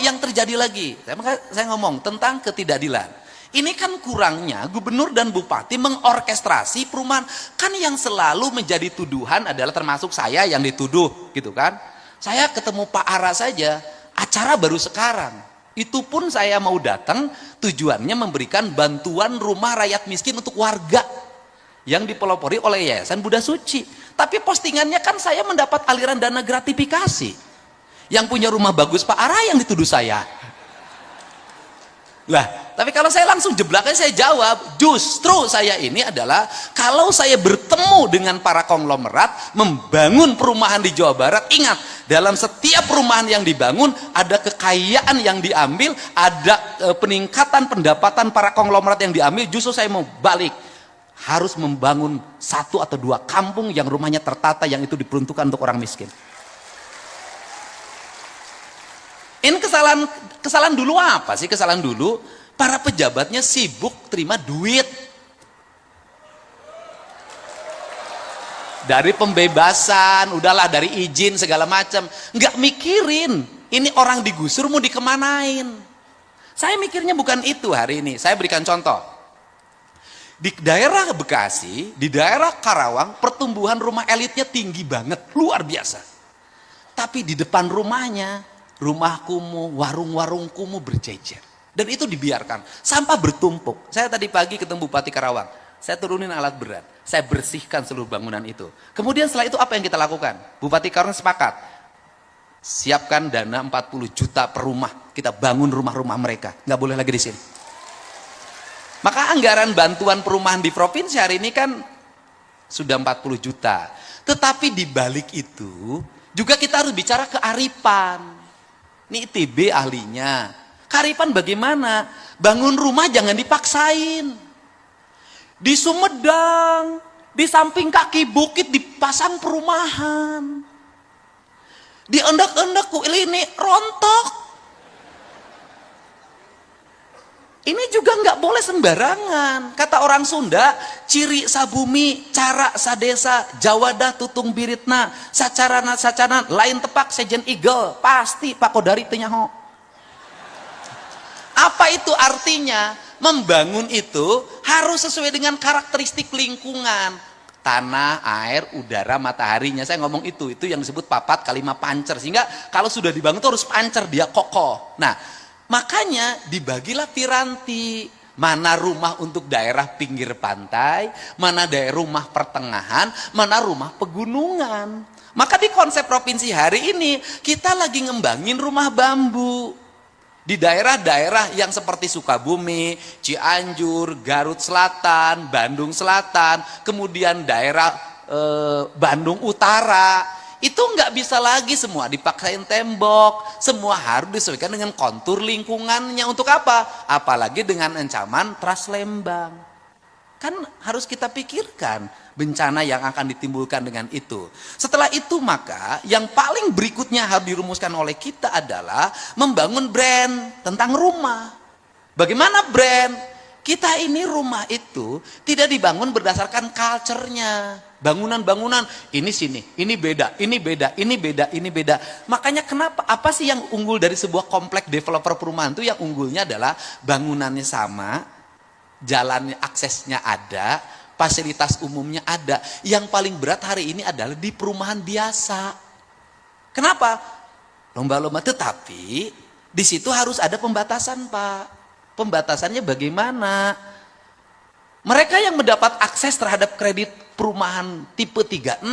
yang terjadi lagi, saya ngomong tentang ketidakadilan. Ini kan kurangnya gubernur dan bupati mengorkestrasi perumahan. Kan yang selalu menjadi tuduhan adalah termasuk saya yang dituduh gitu kan. Saya ketemu Pak Ara saja, acara baru sekarang. Itu pun saya mau datang tujuannya memberikan bantuan rumah rakyat miskin untuk warga yang dipelopori oleh Yayasan Buddha Suci. Tapi postingannya kan saya mendapat aliran dana gratifikasi. Yang punya rumah bagus Pak Ara yang dituduh saya. Lah, tapi kalau saya langsung jeblaknya saya jawab, justru saya ini adalah kalau saya bertemu dengan para konglomerat membangun perumahan di Jawa Barat, ingat, dalam setiap perumahan yang dibangun ada kekayaan yang diambil, ada peningkatan pendapatan para konglomerat yang diambil. Justru saya mau balik, harus membangun 1 atau 2 kampung yang rumahnya tertata, yang itu diperuntukkan untuk orang miskin. Ini kesalahan dulu apa sih? Kesalahan dulu para pejabatnya sibuk terima duit dari pembebasan, udahlah, dari izin segala macam, nggak mikirin ini orang digusur mau dikemanain. Saya mikirnya bukan itu hari ini. Saya berikan contoh di daerah Bekasi, di daerah Karawang, pertumbuhan rumah elitnya tinggi banget, luar biasa. Tapi di depan rumahnya, rumah kumuh, warung-warung kumuh berjejer. Dan itu dibiarkan, sampah bertumpuk. Saya tadi pagi ketemu Bupati Karawang, saya turunin alat berat, saya bersihkan seluruh bangunan itu. Kemudian setelah itu apa yang kita lakukan? Bupati Karawang sepakat, siapkan dana 40 juta per rumah, kita bangun rumah-rumah mereka, nggak boleh lagi di sini. Maka anggaran bantuan perumahan di provinsi hari ini kan sudah 40 juta. Tetapi di balik itu juga kita harus bicara kearifan. Ini ITB ahlinya. Kearifan bagaimana? Bangun rumah jangan dipaksain. Di Sumedang, di samping kaki bukit dipasang perumahan. Di endak-endak ini rontok. Ini juga nggak boleh sembarangan. Kata orang Sunda, ciri sabumi, cara sadesa, jawada tutung biritna, sacarana sacana, lain tepak sejen igel, pasti Pak Kodari tenyaho. Apa itu artinya? Membangun itu harus sesuai dengan karakteristik lingkungan. Tanah, air, udara, mataharinya. Saya ngomong itu yang disebut papat kalima pancer. Sehingga kalau sudah dibangun itu harus pancer, dia kokoh. Nah, makanya dibagilah piranti, mana rumah untuk daerah pinggir pantai, mana daerah rumah pertengahan, mana rumah pegunungan. Maka di konsep provinsi hari ini kita lagi ngembangin rumah bambu. Di daerah-daerah yang seperti Sukabumi, Cianjur, Garut Selatan, Bandung Selatan, kemudian daerah Bandung Utara, itu nggak bisa lagi semua dipaksain tembok, semua harus disesuaikan dengan kontur lingkungannya. Untuk apa? Apalagi dengan ancaman Trans Lembang. Kan harus kita pikirkan bencana yang akan ditimbulkan dengan itu. Setelah itu maka yang paling berikutnya harus dirumuskan oleh kita adalah membangun brand tentang rumah. Bagaimana brand? Kita ini rumah itu tidak dibangun berdasarkan culture-nya. Bangunan-bangunan ini sini, ini beda, ini beda, ini beda, ini beda. Makanya kenapa? Apa sih yang unggul dari sebuah komplek developer perumahan itu? Yang unggulnya adalah bangunannya sama, jalannya aksesnya ada, fasilitas umumnya ada. Yang paling berat hari ini adalah di perumahan biasa. Kenapa? Lomba-lomba, tetapi di situ harus ada pembatasan, Pak. Pembatasannya bagaimana? Mereka yang mendapat akses terhadap kredit perumahan tipe 36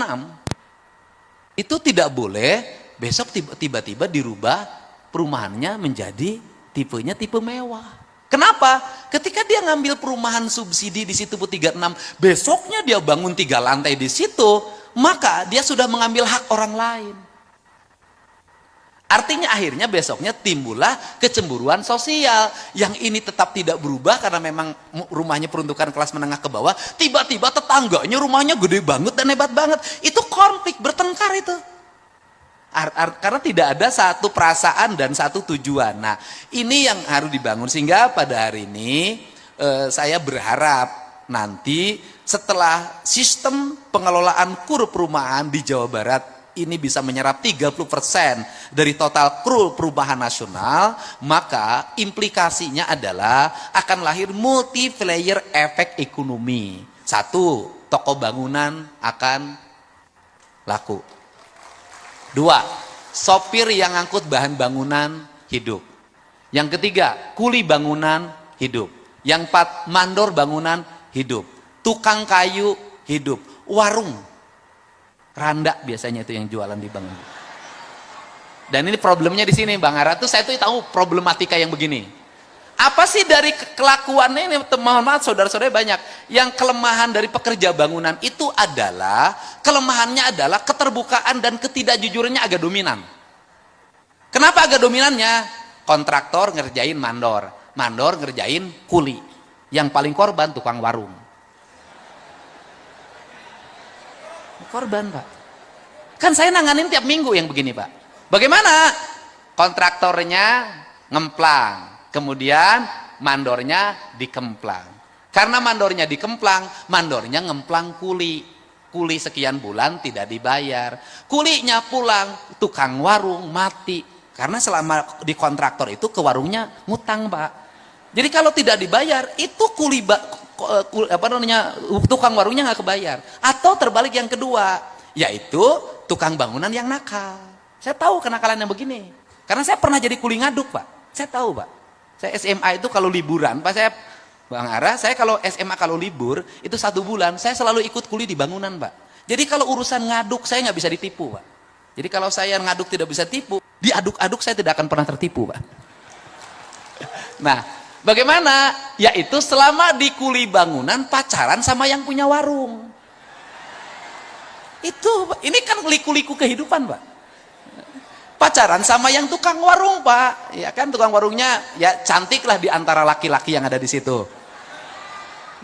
itu tidak boleh besok tiba-tiba dirubah perumahannya menjadi tipenya tipe mewah. Kenapa? Ketika dia ngambil perumahan subsidi di situ 36, besoknya dia bangun 3 lantai di situ, maka dia sudah mengambil hak orang lain. Artinya akhirnya besoknya timbullah kecemburuan sosial. Yang ini tetap tidak berubah karena memang rumahnya peruntukan kelas menengah ke bawah. Tiba-tiba tetangganya rumahnya gede banget dan hebat banget. Itu konflik, bertengkar itu. Karena tidak ada satu perasaan dan satu tujuan. Nah, ini yang harus dibangun. Sehingga pada hari ini saya berharap nanti setelah sistem pengelolaan kur perumahan di Jawa Barat ini bisa menyerap 30% dari total kru perubahan nasional, maka implikasinya adalah akan lahir multiplier efek ekonomi. Satu, toko bangunan akan laku. Dua, sopir yang ngangkut bahan bangunan hidup. Yang ketiga, kuli bangunan hidup. Yang empat, mandor bangunan hidup. Tukang kayu hidup. Warung Randa biasanya itu yang jualan di bangun. Dan ini problemnya di sini Bang Ara tuh, saya tuh tahu problematika yang begini. Apa sih dari kelakuannya ini, mohon maaf saudara-saudara banyak. Yang kelemahan dari pekerja bangunan itu adalah, kelemahannya adalah keterbukaan dan ketidakjujurannya agak dominan. Kenapa agak dominannya? Kontraktor ngerjain mandor, mandor ngerjain kuli. Yang paling korban tukang warung. Korban Pak. Kan saya nanganin tiap minggu yang begini Pak. Bagaimana? Kontraktornya ngemplang, kemudian mandornya dikemplang. Karena mandornya dikemplang, mandornya ngemplang kuli. Kuli sekian bulan tidak dibayar. Kulinya pulang, tukang warung mati. Karena selama di kontraktor itu ke warungnya ngutang Pak. Jadi kalau tidak dibayar, itu tukang warungnya nggak kebayar. Atau terbalik yang kedua, yaitu tukang bangunan yang nakal. Saya tahu kenakalan yang begini, karena saya pernah jadi kuli ngaduk Pak. Saya tahu Pak. Saya SMA itu kalau liburan Pak, saya Bang Ara, saya kalau SMA kalau libur itu 1 bulan, saya selalu ikut kuli di bangunan Pak. Jadi kalau urusan ngaduk saya nggak bisa ditipu Pak. Jadi kalau saya ngaduk tidak bisa tipu, diaduk-aduk saya tidak akan pernah tertipu Pak. Nah, bagaimana? Yaitu selama di kuli bangunan pacaran sama yang punya warung. Ini kan liku-liku kehidupan Pak. Pacaran sama yang tukang warung Pak. Ya kan tukang warungnya ya cantik lah di antara laki-laki yang ada di situ.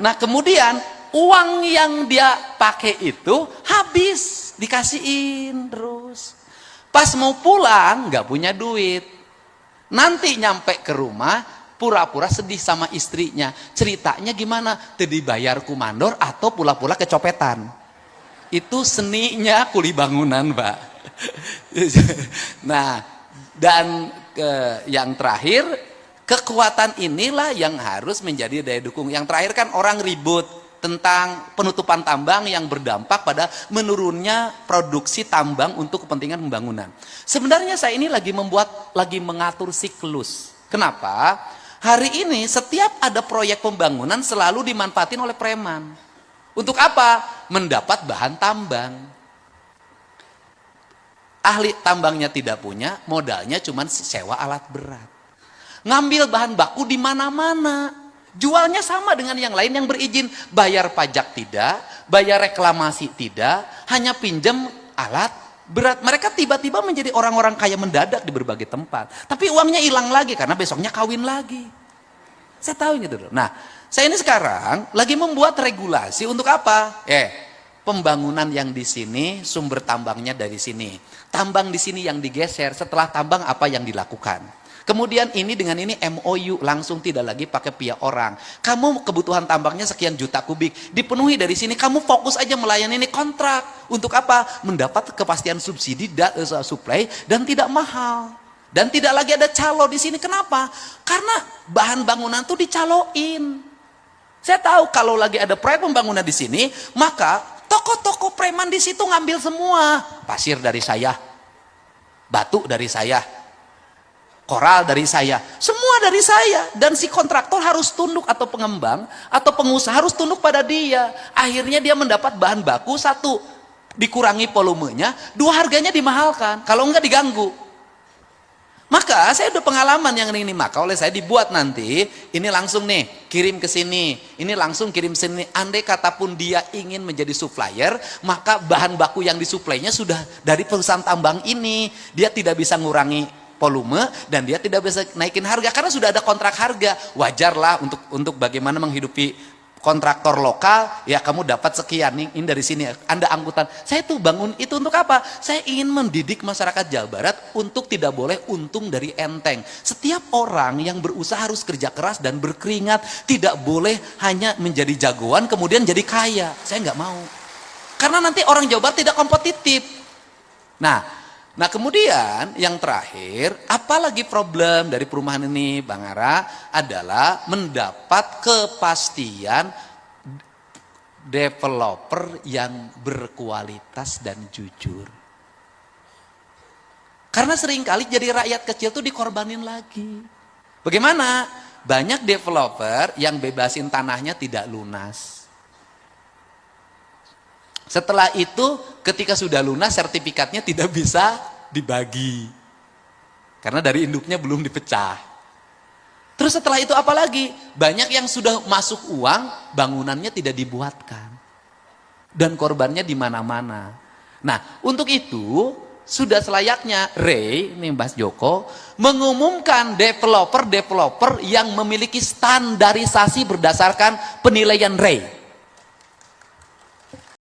Nah kemudian uang yang dia pakai itu habis, dikasihin terus. Pas mau pulang nggak punya duit. Nanti nyampe ke rumah pura-pura sedih sama istrinya. Ceritanya gimana? Tadi bayar kumandor atau pula-pula kecopetan. Itu seninya kuli bangunan Pak. Nah, dan yang terakhir, kekuatan inilah yang harus menjadi daya dukung. Yang terakhir kan orang ribut tentang penutupan tambang yang berdampak pada menurunnya produksi tambang untuk kepentingan pembangunan. Sebenarnya saya ini lagi mengatur siklus. Kenapa? Hari ini setiap ada proyek pembangunan selalu dimanfaatin oleh preman. Untuk apa? Mendapat bahan tambang. Ahli tambangnya tidak punya, modalnya cuma sewa alat berat. Ngambil bahan baku di mana-mana. Jualnya sama dengan yang lain yang berizin. Bayar pajak tidak, bayar reklamasi tidak, hanya pinjam alat berat. Mereka tiba-tiba menjadi orang-orang kaya mendadak di berbagai tempat. Tapi uangnya hilang lagi karena besoknya kawin lagi. Saya tahu gitu. Nah, saya ini sekarang lagi membuat regulasi untuk apa? Pembangunan yang di sini, sumber tambangnya dari sini. Tambang di sini yang digeser, setelah tambang apa yang dilakukan. Kemudian ini dengan ini MOU, langsung tidak lagi pakai pihak orang. Kamu kebutuhan tambangnya sekian juta kubik, dipenuhi dari sini, kamu fokus aja melayani ini kontrak. Untuk apa? Mendapat kepastian subsidi, supply, dan tidak mahal. Dan tidak lagi ada calo di sini. Kenapa? Karena bahan bangunan tuh dicaloin. Saya tahu kalau lagi ada proyek pembangunan di sini, maka toko-toko preman di situ ngambil semua. Pasir dari saya, batu dari saya, koral dari saya, semua dari saya. Dan si kontraktor harus tunduk, atau pengembang atau pengusaha harus tunduk pada dia. Akhirnya dia mendapat bahan baku, satu, dikurangi volumenya, dua, harganya dimahalkan, kalau enggak diganggu. Maka saya udah pengalaman yang ini, maka oleh saya dibuat nanti, ini langsung nih, kirim ke sini, ini langsung kirim sini. Andai kata pun dia ingin menjadi supplier, maka bahan baku yang disuplainya sudah dari perusahaan tambang ini. Dia tidak bisa ngurangi volume, dan dia tidak bisa naikin harga, karena sudah ada kontrak harga. Wajarlah untuk bagaimana menghidupi kontraktor lokal, ya kamu dapat sekian nih, ini dari sini, Anda angkutan. Saya tuh bangun itu untuk apa? Saya ingin mendidik masyarakat Jawa Barat untuk tidak boleh untung dari enteng. Setiap orang yang berusaha harus kerja keras dan berkeringat, tidak boleh hanya menjadi jagoan kemudian jadi kaya. Saya nggak mau. Karena nanti orang Jawa Barat tidak kompetitif. Nah kemudian yang terakhir, apalagi problem dari perumahan ini Bang Ara adalah mendapat kepastian developer yang berkualitas dan jujur. Karena seringkali jadi rakyat kecil tuh dikorbanin lagi. Bagaimana? Banyak developer yang bebasin tanahnya tidak lunas. Setelah itu ketika sudah lunas sertifikatnya tidak bisa dibagi. Karena dari induknya belum dipecah. Terus setelah itu apa lagi? Banyak yang sudah masuk uang, bangunannya tidak dibuatkan. Dan korbannya di mana-mana. Nah, untuk itu sudah selayaknya Ray, ini Mas Joko, mengumumkan developer-developer yang memiliki standarisasi berdasarkan penilaian Ray.